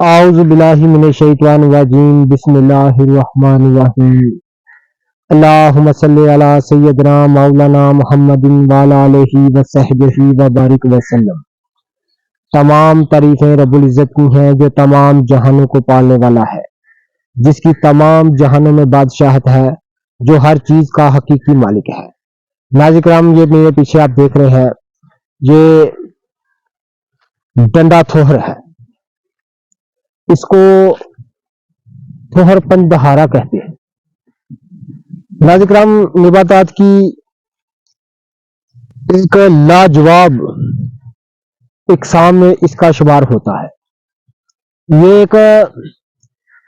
اعوذ باللہ من الشیطان الرجیم بسم اللہ الرحمن الرحیم اللہم صلی علی سیدنا مولانا محمد وعلی آلہ وصحبہ وبارک وسلم۔ تمام تعریفیں رب العزت کی ہیں جو تمام جہانوں کو پالنے والا ہے، جس کی تمام جہانوں میں بادشاہت ہے، جو ہر چیز کا حقیقی مالک ہے۔ ناظرین کرام، یہ میرے پیچھے آپ دیکھ رہے ہیں، یہ ڈنڈا تھوہر ہے، اس کو تھوہر پنج دہارا کہتے ہیں۔ ناظرین کرام، نباتات کی ایک لاجواب اقسام میں اس کا شمار ہوتا ہے۔ یہ ایک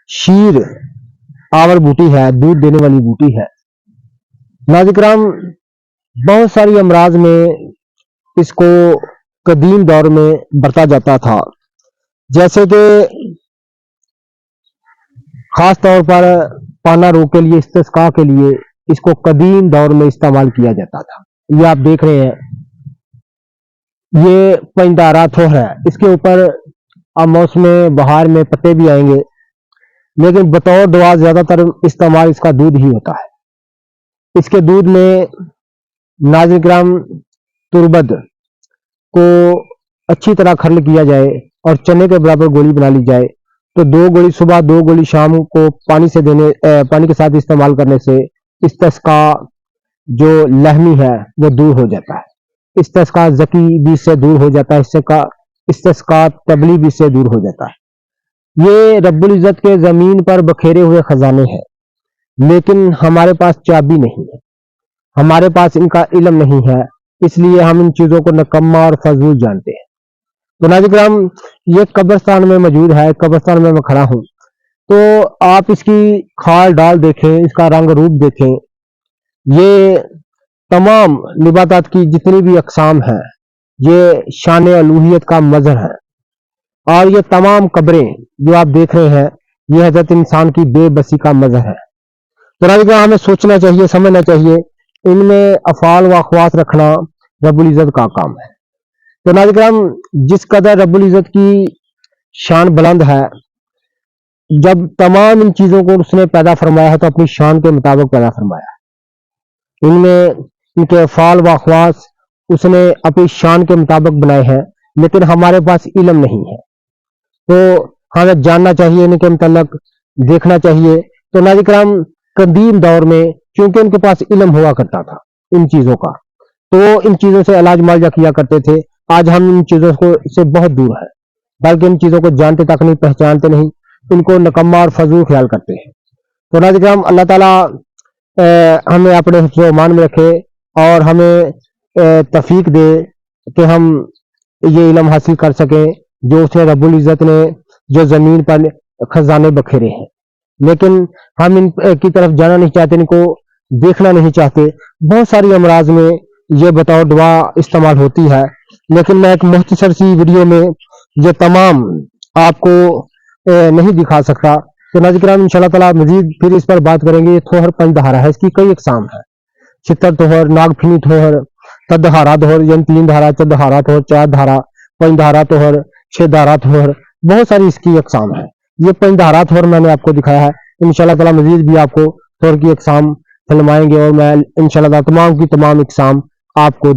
شیر آور بوٹی ہے، دودھ دینے والی بوٹی ہے۔ ناظرین کرام، بہت ساری امراض میں اس کو قدیم دور میں برتا جاتا تھا، جیسے کہ خاص طور پر پانا روگ کے لیے، استسقاء کے لیے اس کو قدیم دور میں استعمال کیا جاتا تھا۔ یہ آپ دیکھ رہے ہیں، یہ پنجدارا تھوہر ہے۔ اس کے اوپر اب موسم بہار میں پتے بھی آئیں گے، لیکن بطور دوا زیادہ تر استعمال اس کا دودھ ہی ہوتا ہے۔ اس کے دودھ میں ناظرین کرام تربت کو اچھی طرح کھرل کیا جائے اور چنے کے برابر گولی بنا لی جائے تو 2 گولی صبح 2 گولی شام کو پانی کے ساتھ استعمال کرنے سے استسقاء جو لہمی ہے وہ دور ہو جاتا ہے، استسقاء ذکی بھی سے دور ہو جاتا ہے، استسقاء تبلی بھی سے دور ہو جاتا ہے۔ یہ رب العزت کے زمین پر بکھیرے ہوئے خزانے ہیں، لیکن ہمارے پاس چابی نہیں ہے، ہمارے پاس ان کا علم نہیں ہے، اس لیے ہم ان چیزوں کو نکما اور فضول جانتے ہیں۔ تو ناظرین کرام، یہ قبرستان میں موجود ہے، قبرستان میں کھڑا ہوں، تو آپ اس کی کھال ڈال دیکھیں، اس کا رنگ روپ دیکھیں۔ یہ تمام نباتات کی جتنی بھی اقسام ہیں، یہ شان الوہیت کا مظہر ہے، اور یہ تمام قبریں جو آپ دیکھ رہے ہیں، یہ حضرت انسان کی بے بسی کا مظہر ہے۔ تو ناظرین کرام، ہمیں سوچنا چاہیے، سمجھنا چاہیے، ان میں افعال و اقواس رکھنا رب العزت کا کام ہے۔ تو ناظرین کرام، جس قدر رب العزت کی شان بلند ہے، جب تمام ان چیزوں کو اس نے پیدا فرمایا ہے تو اپنی شان کے مطابق پیدا فرمایا ہے۔ ان میں ان کے افعال و اقواس اس نے اپنی شان کے مطابق بنائے ہیں، لیکن ہمارے پاس علم نہیں ہے، تو ہمیں جاننا چاہیے، ان کے متعلق دیکھنا چاہیے۔ تو ناظرین کرام، قدیم دور میں چونکہ ان کے پاس علم ہوا کرتا تھا ان چیزوں کا، تو ان چیزوں سے علاج معالجہ کیا کرتے تھے۔ آج ہم ان چیزوں سے بہت دور ہیں، بلکہ ان چیزوں کو جانتے تک نہیں، پہچانتے نہیں، ان کو نکما اور فضول خیال کرتے ہیں۔ تو ناظرین کرام، اللہ تعالیٰ ہمیں اپنے حفظ و امان میں رکھے اور ہمیں توفیق دے کہ ہم یہ علم حاصل کر سکیں جو اس نے رب العزت نے جو زمین پر خزانے بکھیرے ہیں، لیکن ہم ان کی طرف جانا نہیں چاہتے، ان کو دیکھنا نہیں چاہتے۔ بہت ساری امراض میں یہ بطور دعا استعمال ہوتی ہے، لیکن میں ایک مختصر سی ویڈیو میں یہ تمام آپ کو نہیں دکھا سکتا۔ تو ناظرین کرام، انشاءاللہ تعالیٰ مزید پھر اس پر بات کریں گے۔ یہ تھوہر پنج دہارا ہے، اس کی کئی اقسام ہیں: چھتر تھوہر، ناگ پھنی تھوہر، تدہارا تھوہر، یعنی 3 دھارا، چدہارا تھوہر، 4 دھارا، پنج دہارا تھوہر، 6 دھارا تھوہر، بہت ساری اس کی اقسام ہیں۔ یہ پنج دہارا تھوہر میں نے آپ کو دکھایا ہے، انشاءاللہ تعالیٰ مزید بھی آپ کو تھوہر کی اقسام فلمائیں گے، اور میں انشاءاللہ تمام کی تمام اقسام آپ کو